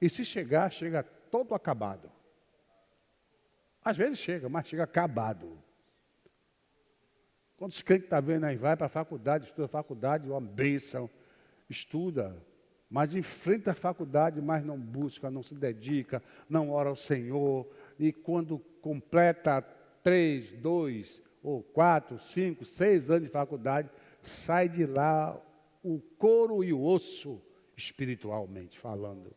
E se chegar, chega todo acabado. Às vezes chega, mas chega acabado. Quantos crentes estão vendo aí, vai para a faculdade, estuda a faculdade, uma bênção, estuda, mas enfrenta a faculdade, mas não busca, não se dedica, não ora ao Senhor, e quando completa 3, 2, ou 4, 5, 6 anos de faculdade, sai de lá o couro e o osso, espiritualmente falando.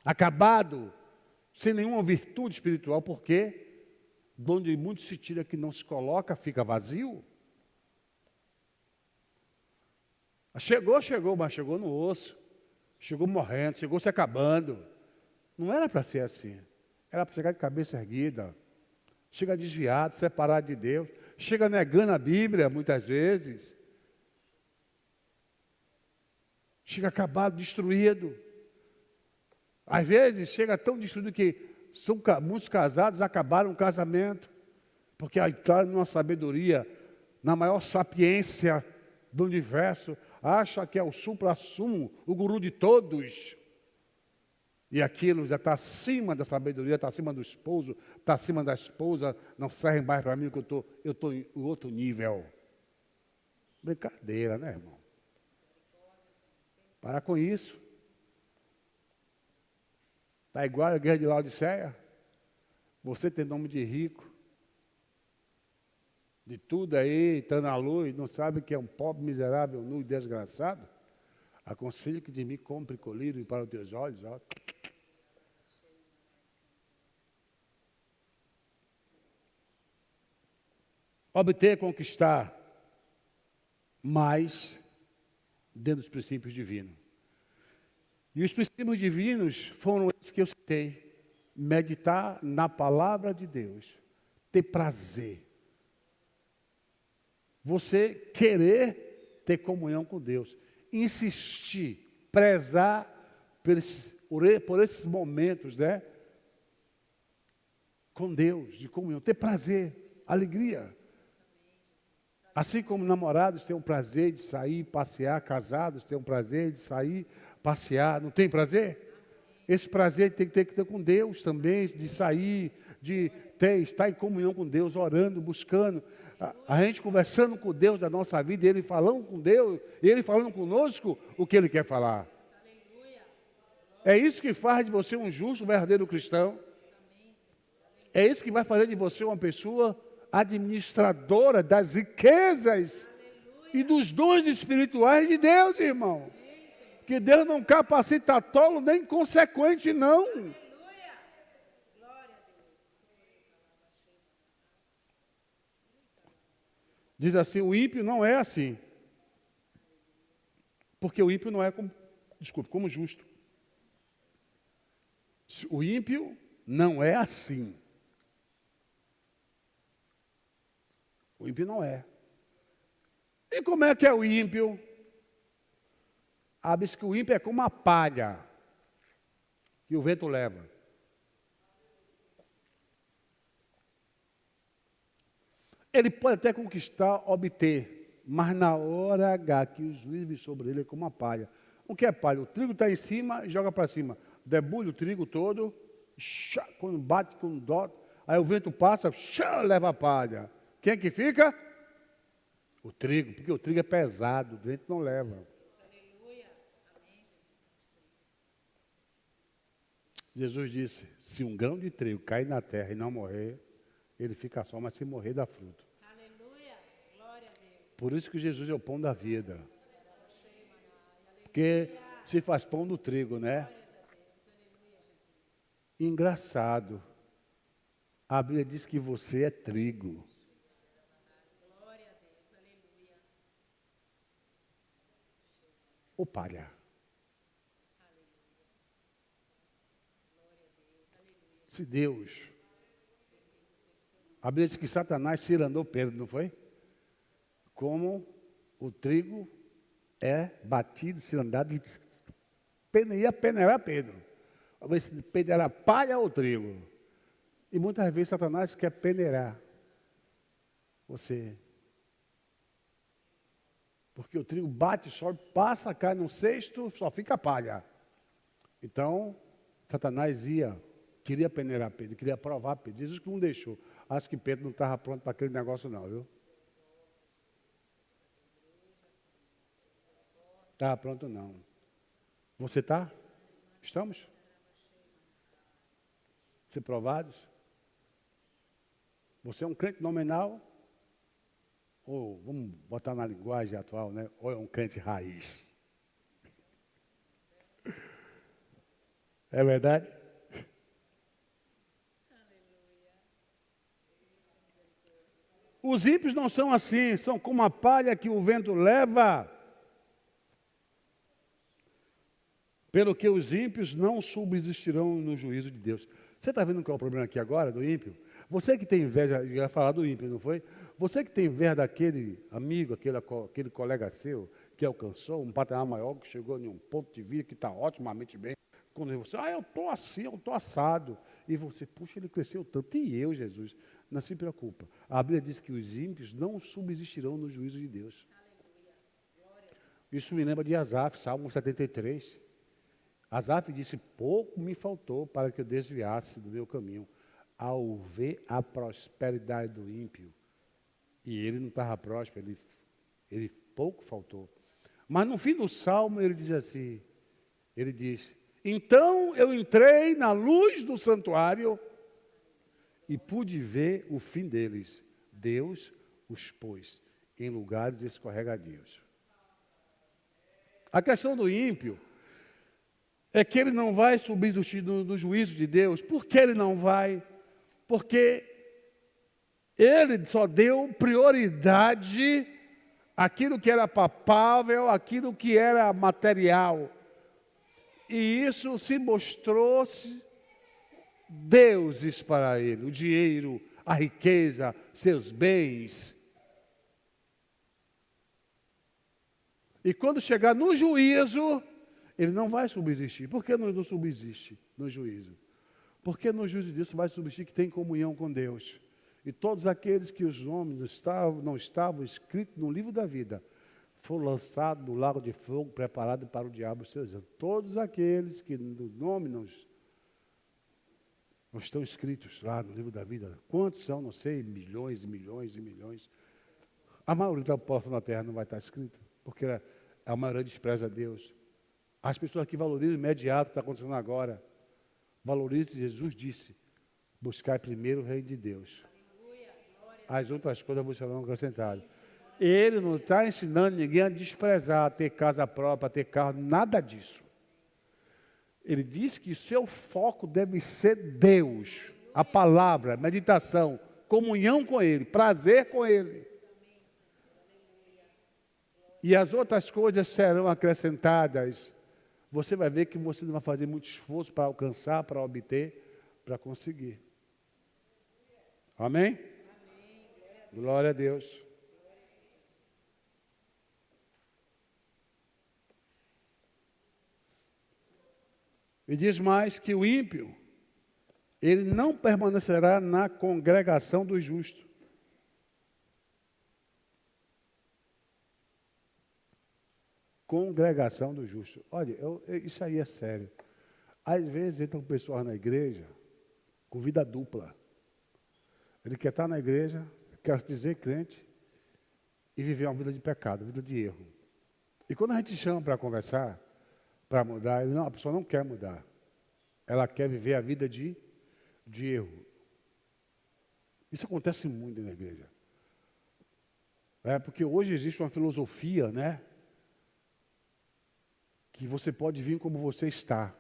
Acabado, sem nenhuma virtude espiritual, porque de onde muito se tira que não se coloca, fica vazio. Chegou, mas chegou no osso. Chegou morrendo, chegou se acabando. Não era para ser assim. Era para chegar de cabeça erguida. Chega desviado, separado de Deus. Chega negando a Bíblia, muitas vezes. Chega acabado, destruído. Às vezes, chega tão destruído que muitos casados acabaram o casamento, porque entraram numa sabedoria, na maior sapiência do universo, acha que é o supra-sumo, o guru de todos. e aquilo já está acima da sabedoria, está acima do esposo, está acima da esposa, não serve mais para mim, que eu estou em outro nível. Brincadeira, né, irmão? Para com isso. Está igual a guerra de Laodiceia. Você tem nome de rico, de tudo aí, está na luz, não sabe que é um pobre, miserável, nu e desgraçado? Aconselho que de mim compre colírio para os teus olhos. Ó. Obter, conquistar mais dentro dos princípios divinos. E os princípios divinos foram esses que eu citei. Meditar na palavra de Deus. Ter prazer. Você querer ter comunhão com Deus. Insistir, prezar por esses momentos, né? Com Deus, de comunhão. Ter prazer, alegria. Assim como namorados têm um prazer de sair, passear, casados têm um prazer de sair, passear. Não tem prazer? Esse prazer tem que ter com Deus também, de sair, de estar em comunhão com Deus, orando, buscando. A gente conversando com Deus da nossa vida, Ele falando com Deus, Ele falando conosco o que Ele quer falar. É isso que faz de você um justo, um verdadeiro cristão. É isso que vai fazer de você uma pessoa administradora das riquezas e dos dons espirituais de Deus, irmão. Que Deus não capacita tolo nem inconsequente, não. Diz assim, o ímpio não é assim. Porque o ímpio não é como justo. O ímpio não é assim. O ímpio não é. E como é que é o ímpio? Diz que o ímpio é como a palha que o vento leva. Ele pode até conquistar, obter, mas na hora H que o juiz vir sobre ele é como a palha. O que é palha? O trigo está em cima e joga para cima. Debulha o trigo todo, quando bate, quando dota, aí o vento passa, leva a palha. Quem é que fica? O trigo, porque o trigo é pesado, o vento não leva. Jesus disse, se um grão de trigo cair na terra e não morrer, ele fica só, mas se morrer dá fruto. Aleluia. Glória a Deus. Por isso que Jesus é o pão da vida. Porque se faz pão do trigo, né? Engraçado. A Bíblia diz que você é trigo. Glória a Deus. Aleluia. Ou palha. Se Deus... A Bíblia diz que Satanás cirandou Pedro, não foi? Como o trigo é batido, cirandado, ia peneirar Pedro. A ver se Pedro era palha ou trigo. E muitas vezes Satanás quer peneirar você. Porque o trigo bate, sobe, passa, cai no cesto, só fica palha. Então, Satanás queria peneirar Pedro, queria provar Pedro. Jesus que não deixou. Acho que Pedro não estava pronto para aquele negócio não, viu? Estava pronto não. Você está? Estamos? Ser provados? Você é um crente nominal? Ou, vamos botar na linguagem atual, né? Ou é um crente raiz? É verdade? Os ímpios não são assim, são como a palha que o vento leva. Pelo que os ímpios não subsistirão no juízo de Deus. Você está vendo qual é o problema aqui agora do ímpio? Você que tem inveja, ia falar do ímpio, não foi? Você que tem inveja daquele amigo, aquele colega seu, que alcançou um patamar maior, que chegou em um ponto de vida que está otimamente bem. Quando você, eu estou assim, eu estou assado. E você, puxa, ele cresceu tanto. E eu, Jesus? Não se preocupa. A Bíblia diz que os ímpios não subsistirão no juízo de Deus. Isso me lembra de Asaf, Salmo 73. Asaf disse, pouco me faltou para que eu desviasse do meu caminho, ao ver a prosperidade do ímpio. E ele não estava próspero, ele pouco faltou. Mas no fim do salmo ele diz assim, ele diz, então eu entrei na luz do santuário e pude ver o fim deles. Deus os pôs em lugares escorregadios. A questão do ímpio é que ele não vai subsistir no juízo de Deus. Por que ele não vai? Porque ele só deu prioridade àquilo que era palpável, àquilo que era material. E isso se mostrou deuses para ele, o dinheiro, a riqueza, seus bens. E quando chegar no juízo, ele não vai subsistir. Por que não subsiste no juízo? Porque no juízo de Deus vai subsistir que tem comunhão com Deus. E todos aqueles que os nomes não estavam escritos no livro da vida, foram lançados no lago de fogo preparado para o diabo, seus anjos. Todos aqueles que no nome não estão escritos lá no livro da vida. Quantos são? Não sei, milhões e milhões e milhões. A maioria da população na terra não vai estar escrita, porque a maioria despreza Deus. As pessoas que valorizam o imediato que está acontecendo agora, valorizam, Jesus disse, buscar primeiro o reino de Deus. As outras coisas vos serão acrescentadas. Ele não está ensinando ninguém a desprezar, a ter casa própria, a ter carro, nada disso. Ele diz que o seu foco deve ser Deus, a palavra, meditação, comunhão com Ele, prazer com Ele. E as outras coisas serão acrescentadas. Você vai ver que você não vai fazer muito esforço para alcançar, para obter, para conseguir. Amém? Glória a Deus. E diz mais que o ímpio, ele não permanecerá na congregação dos justos. Congregação dos justos. Olha, isso aí é sério. Às vezes entram pessoas na igreja com vida dupla. Ele quer estar na igreja, quer se dizer crente e viver uma vida de pecado, vida de erro. E quando a gente chama para conversar, para mudar, a pessoa não quer mudar. Ela quer viver a vida de erro. Isso acontece muito na igreja. Porque hoje existe uma filosofia, né? Que você pode vir como você está.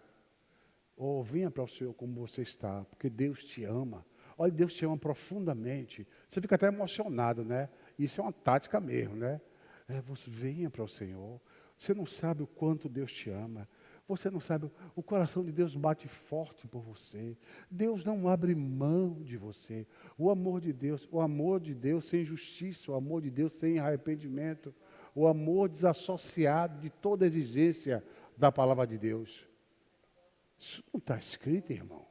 Ou venha para o Senhor como você está, porque Deus te ama. Olha, Deus te ama profundamente. Você fica até emocionado, né? Isso é uma tática mesmo, né? Você venha para o Senhor. Você não sabe o quanto Deus te ama. Você não sabe, o coração de Deus bate forte por você. Deus não abre mão de você. O amor de Deus sem justiça, o amor de Deus sem arrependimento, o amor desassociado de toda exigência da palavra de Deus. Isso não está escrito, irmão.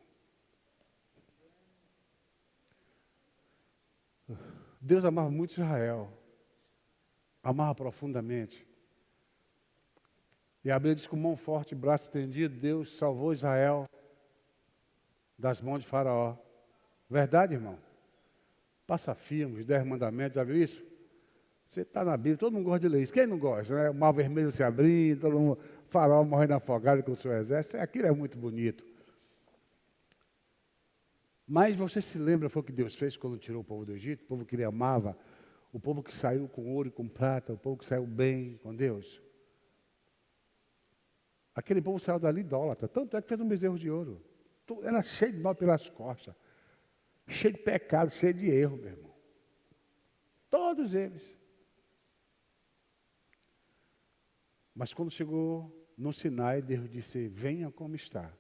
Deus amava muito Israel. Amava profundamente. E a Bíblia diz que com mão forte e braço estendido, Deus salvou Israel das mãos de Faraó. Verdade, irmão? Passa filme, os 10 mandamentos, já viu isso? Você está na Bíblia, todo mundo gosta de ler isso. Quem não gosta, né? O mar vermelho se abrindo, todo mundo, Faraó morrendo afogado com o seu exército. Aquilo é muito bonito. Mas você se lembra, foi o que Deus fez quando tirou o povo do Egito? O povo que ele amava, o povo que saiu com ouro e com prata, o povo que saiu bem com Deus. Aquele povo saiu dali idólatra, tanto é que fez um bezerro de ouro. Era cheio de nó pelas costas, cheio de pecado, cheio de erro, meu irmão. Todos eles. Mas quando chegou no Sinai, Deus disse, venha como está,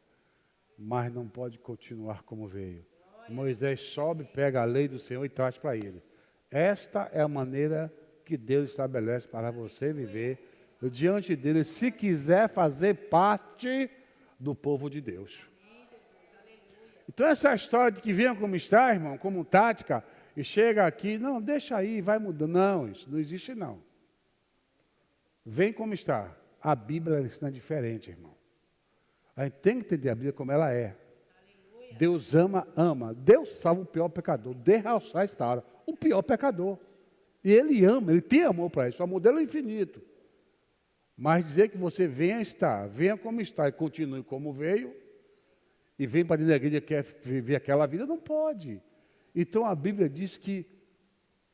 mas não pode continuar como veio. Moisés sobe, pega a lei do Senhor e traz para ele. Esta é a maneira que Deus estabelece para você viver diante dele, se quiser fazer parte do povo de Deus. Então essa história de que venha como está, irmão, como tática, e chega aqui, não, deixa aí, vai mudando. Não, isso não existe não. Vem como está. A Bíblia ensina diferente, irmão. A gente tem que entender a Bíblia como ela é. Deus ama, ama. Deus salva o pior pecador. Derrachar esta hora. O pior pecador. E Ele ama, Ele tem amor para isso. O amor dele é infinito. Mas dizer que você venha estar, venha como está e continue como veio, e vem para dentro da igreja e quer viver aquela vida, não pode. Então a Bíblia diz que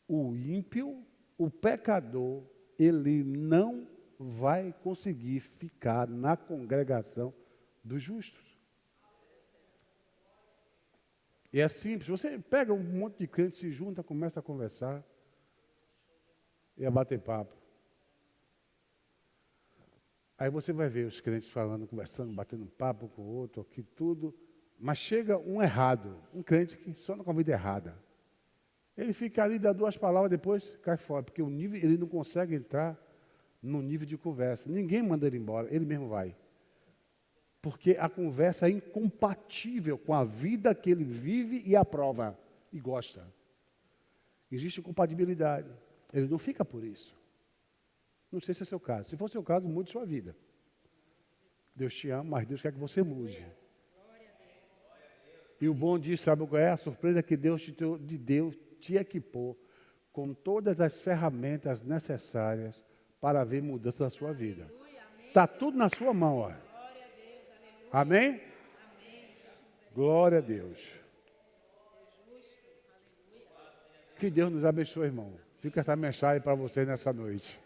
o ímpio, o pecador, ele não vai conseguir ficar na congregação dos justos. E é simples, você pega um monte de crente, se junta, começa a conversar e a bater papo. Aí você vai ver os crentes falando, conversando, batendo papo com o outro, aqui tudo. Mas chega um errado, um crente que só com a vida errada. Ele fica ali, dá 2 palavras, depois cai fora, porque o nível, ele não consegue entrar no nível de conversa. Ninguém manda ele embora, ele mesmo vai. Porque a conversa é incompatível com a vida que ele vive e aprova e gosta. Existe incompatibilidade. Ele não fica por isso. Não sei se é seu caso. Se for seu caso, mude sua vida. Deus te ama, mas Deus quer que você mude. E o bom disso, sabe qual é? A surpresa que Deus te equipou com todas as ferramentas necessárias para ver mudança na sua vida. Está tudo na sua mão, ó. Amém? Glória a Deus. Que Deus nos abençoe, irmão. Fica essa mensagem para vocês nessa noite.